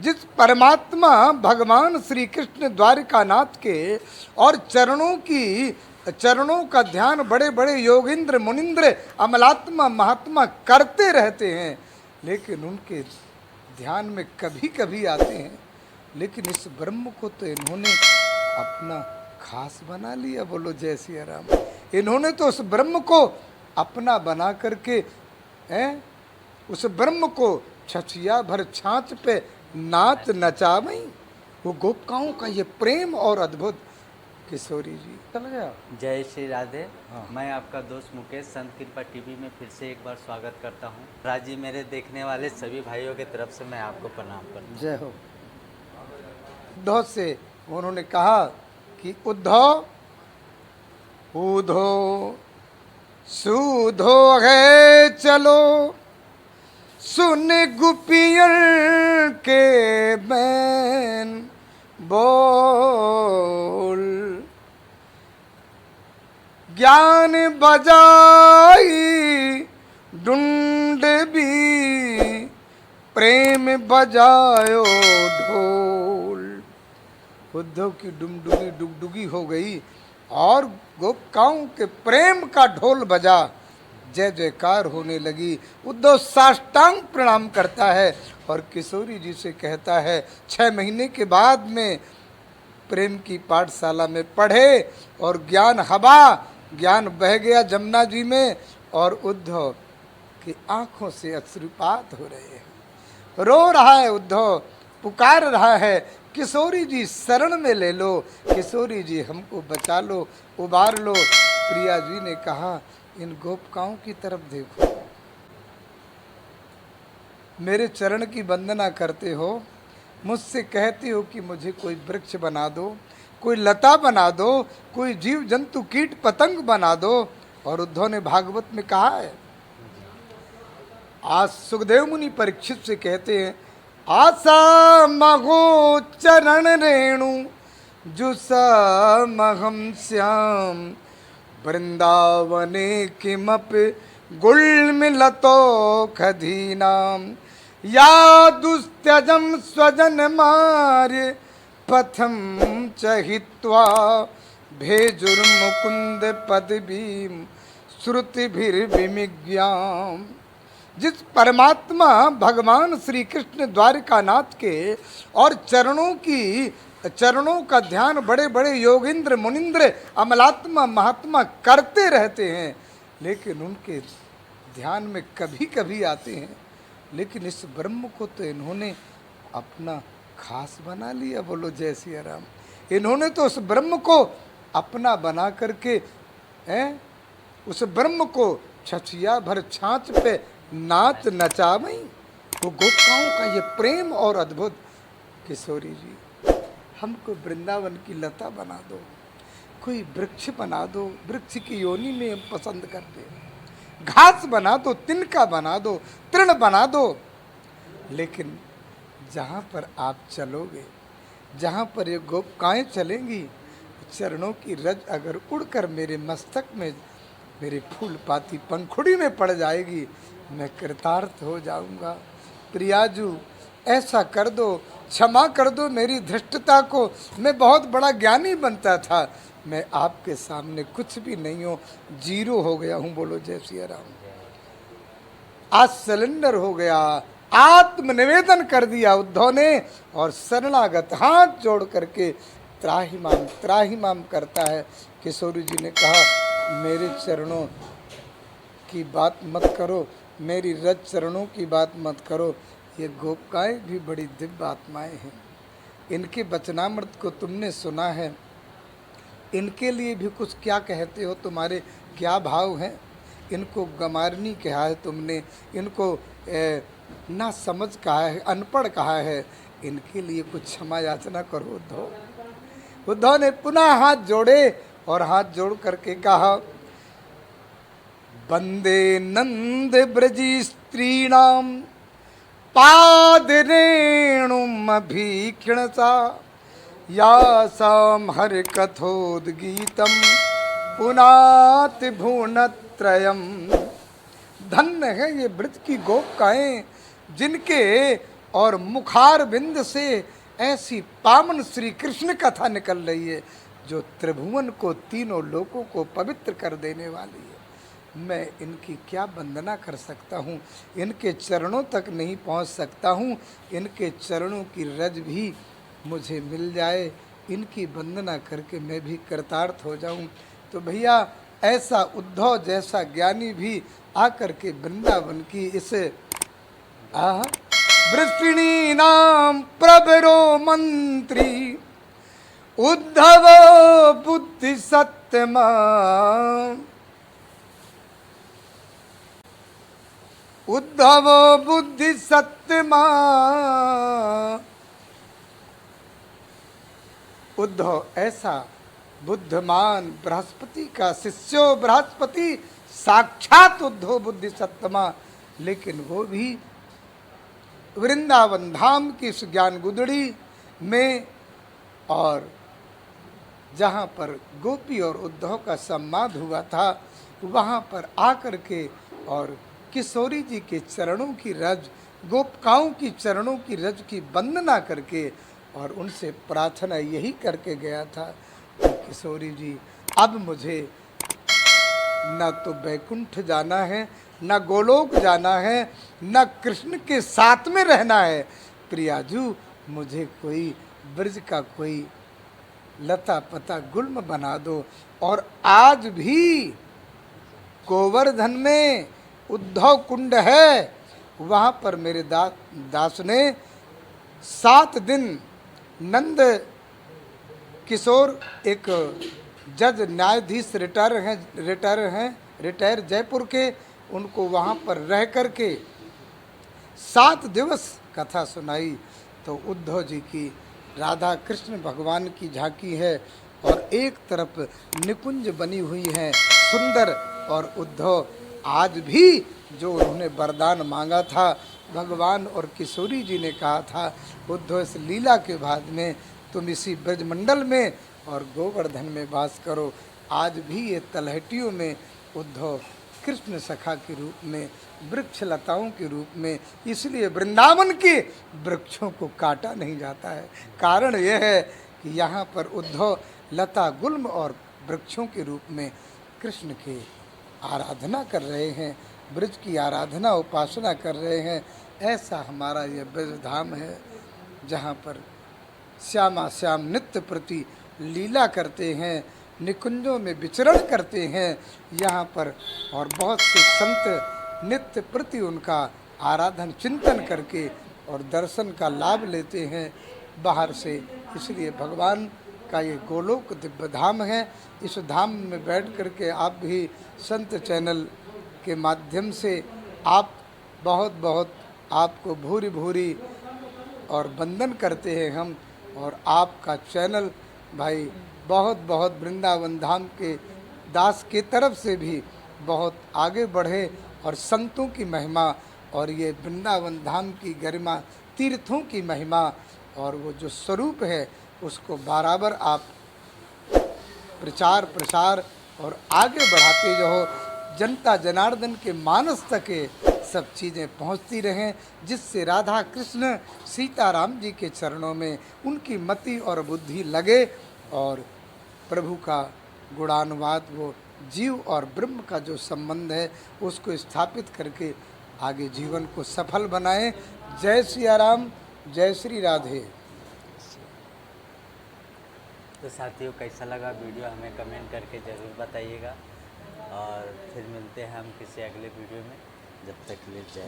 जिस परमात्मा भगवान श्री कृष्ण द्वारिकानाथ के और चरणों का ध्यान बड़े बड़े योगिंद्र मुनिंद्र अमलात्मा महात्मा करते रहते हैं, लेकिन उनके ध्यान में कभी कभी आते हैं। लेकिन इस ब्रह्म को तो इन्होंने अपना खास बना लिया। बोलो जय सिया राम। इन्होंने तो उस ब्रह्म को अपना बना करके उस ब्रह्म को छछिया भर छाछ पे नाच नचावई। वो गोपिकाओं का ये प्रेम और अद्भुत। किशोरी जी चल गया। जय श्री राधे। मैं आपका दोस्त मुकेश संत कृपा टीवी में फिर से एक बार स्वागत करता हूँ। राजी मेरे देखने वाले सभी भाइयों की तरफ से मैं आपको प्रणाम करता हूँ। जय हो। उद्धव से उन्होंने कहा कि उद्धव ऊधो सूधो है चलो सुन गुपियर के बैन बोल, ज्ञान बजाई डुंड भी प्रेम बजायो ढोल। उद्धव की डुमडुगी डुगडुगी हो गई और गोपिकाओं के प्रेम का ढोल बजा, जय जयकार होने लगी। उद्धव साष्टांग प्रणाम करता है और किशोरी जी से कहता है 6 महीने के बाद में प्रेम की पाठशाला में पढ़े और ज्ञान बह गया जमुना जी में, और उद्धव की आंखों से अश्रुपात हो रहे हैं। रो रहा है उद्धव, पुकार रहा है किशोरी जी शरण में ले लो, किशोरी जी हमको बचा लो, उबार लो। प्रिया जी ने कहा इन गोपिकाओं की तरफ देखो, मेरे चरण की वंदना करते हो, मुझसे कहते हो कि मुझे कोई वृक्ष बना दो, कोई लता बना दो, कोई जीव जंतु कीट पतंग बना दो। और उद्धव ने भागवत में कहा है, आज सुखदेव मुनि परीक्षित से कहते हैं आसा महो चरण रेणु जुसा महम श्याम वृंदावने किमप गुल्मिलतो खदीनाम या दुस्त्यजम स्वजन मार्य पथम चहित्वा भेजुर्मुकुंद पदवीम श्रुतिभिर्विमिज्ञाम। जिस परमात्मा भगवान श्री कृष्ण द्वारिकानाथ के और चरणों का ध्यान बड़े बड़े योगिंद्र मुनिंद्र अमलात्मा महात्मा करते रहते हैं, लेकिन उनके ध्यान में कभी कभी आते हैं। लेकिन इस ब्रह्म को तो इन्होंने अपना खास बना लिया। बोलो जय सिया राम। इन्होंने तो उस ब्रह्म को अपना बना करके उस ब्रह्म को छछिया भर छाछ पे नाच नचावई। वो गोपिकाओं का ये प्रेम और अद्भुत। किशोरी जी हमको वृंदावन की लता बना दो, कोई वृक्ष बना दो, वृक्ष की योनि में हम पसंद करते हैं, घास बना दो, तिनका बना दो, तृण बना दो। लेकिन जहाँ पर आप चलोगे, जहाँ पर ये गोपिकाएं चलेंगी, चरणों की रज अगर उड़कर मेरे मस्तक में, मेरे फूल पाती पंखुड़ी में पड़ जाएगी, मैं कृतार्थ हो जाऊंगा। प्रियाजू ऐसा कर दो, क्षमा कर दो मेरी धृष्टता को, मैं बहुत बड़ा ज्ञानी बनता था, मैं आपके सामने कुछ भी नहीं हूँ, जीरो हो गया हूँ। बोलो जय सिया राम। आज सिलेंडर हो गया, आत्मनिवेदन कर दिया उद्धव ने और शरणागत हाथ जोड़ करके त्राहिमाम करता है। किशोरी जी ने कहा मेरे चरणों की बात मत करो, मेरी रज चरणों की बात मत करो, ये गोपिकाएं भी बड़ी दिव्य आत्माएं हैं, इनके वचनामृत को तुमने सुना है, इनके लिए भी कुछ क्या कहते हो, तुम्हारे क्या भाव हैं? इनको गमारनी कहा है तुमने, इनको ना समझ कहा है, अनपढ़ कहा है, इनके लिए कुछ क्षमा याचना करो उद्धव। उद्धव ने पुनः हाथ जोड़े और हाथ जोड़ करके कहा वंदे नंद ब्रजी स्त्रीणाम पादरेणुमभीक्षणसा यासाम हर कथोद्गीतम पुनात भुवनत्रयम्। धन्य है ये ब्रज की गोपिकाएं जिनके और मुखार बिंद से ऐसी पावन श्री कृष्ण कथा निकल रही है जो त्रिभुवन को, तीनों लोकों को पवित्र कर देने वाली है। मैं इनकी क्या वंदना कर सकता हूँ, इनके चरणों तक नहीं पहुँच सकता हूँ। इनके चरणों की रज भी मुझे मिल जाए, इनकी वंदना करके मैं भी कृतार्थ हो जाऊँ। तो भैया ऐसा उद्धव जैसा ज्ञानी भी आकर के वृंदावन की इस वृष्णि नाम प्रबरो मंत्री उद्धव बुद्धि सत्यमा, उद्धव बुद्धि सत्यमा। उद्धव ऐसा बुद्धमान बृहस्पति का शिष्यो, बृहस्पति साक्षात उद्धव बुद्धि सत्यमा, लेकिन वो भी वृंदावन धाम की इस ज्ञान गुदड़ी में, और जहाँ पर गोपी और उद्धव का संवाद हुआ था वहाँ पर आकर के और किशोरी जी के चरणों की रज, गोपिकाओं की चरणों की रज की वंदना करके और उनसे प्रार्थना यही करके गया था कि किशोरी जी अब मुझे न तो बैकुंठ जाना है, न गोलोक जाना है, न कृष्ण के साथ में रहना है। प्रियाजू मुझे कोई ब्रज का कोई लता पता गुल्म बना दो। और आज भी गोवर्धन में उद्धव कुंड है, वहाँ पर मेरे दास ने 7 दिन नंद किशोर, एक जज न्यायाधीश रिटायर जयपुर के, उनको वहाँ पर रह कर के 7 दिवस कथा सुनाई। तो उद्धव जी की राधा कृष्ण भगवान की झांकी है और एक तरफ निकुंज बनी हुई है सुंदर, और उद्धव आज भी जो उन्होंने वरदान मांगा था, भगवान और किशोरी जी ने कहा था उद्धव इस लीला के बाद में तुम इसी ब्रजमंडल में और गोवर्धन में वास करो। आज भी ये तलहटियों में उद्धव कृष्ण सखा के रूप में, वृक्ष लताओं के रूप में, इसलिए वृंदावन के वृक्षों को काटा नहीं जाता है। कारण यह है कि यहाँ पर उद्धव लता गुल्म और वृक्षों के रूप में कृष्ण के आराधना कर रहे हैं, ब्रज की आराधना उपासना कर रहे हैं। ऐसा हमारा यह ब्रज धाम है जहाँ पर श्यामा श्याम नित्य प्रति लीला करते हैं, निकुंजों में विचरण करते हैं यहाँ पर, और बहुत से संत नित्य प्रति उनका आराधन चिंतन करके और दर्शन का लाभ लेते हैं बाहर से। इसलिए भगवान का ये गोलोक दिव्य धाम है। इस धाम में बैठ करके आप भी संत चैनल के माध्यम से आप बहुत बहुत आपको भूरी भूरी और वंदन करते हैं हम, और आपका चैनल भाई बहुत बहुत वृंदावन धाम के दास की तरफ से भी बहुत आगे बढ़े और संतों की महिमा और ये वृंदावन धाम की गरिमा, तीर्थों की महिमा और वो जो स्वरूप है उसको बराबर आप प्रचार प्रसार और आगे बढ़ाते जो हो, जनता जनार्दन के मानस तक सब चीज़ें पहुंचती रहें, जिससे राधा कृष्ण सीताराम जी के चरणों में उनकी मति और बुद्धि लगे और प्रभु का गुणानुवाद, वो जीव और ब्रह्म का जो संबंध है उसको स्थापित करके आगे जीवन को सफल बनाएं। जय सिया राम, जय श्री राधे। तो साथियों कैसा लगा वीडियो हमें कमेंट करके ज़रूर बताइएगा, और फिर मिलते हैं हम किसी अगले वीडियो में। जब तक के लिए जय।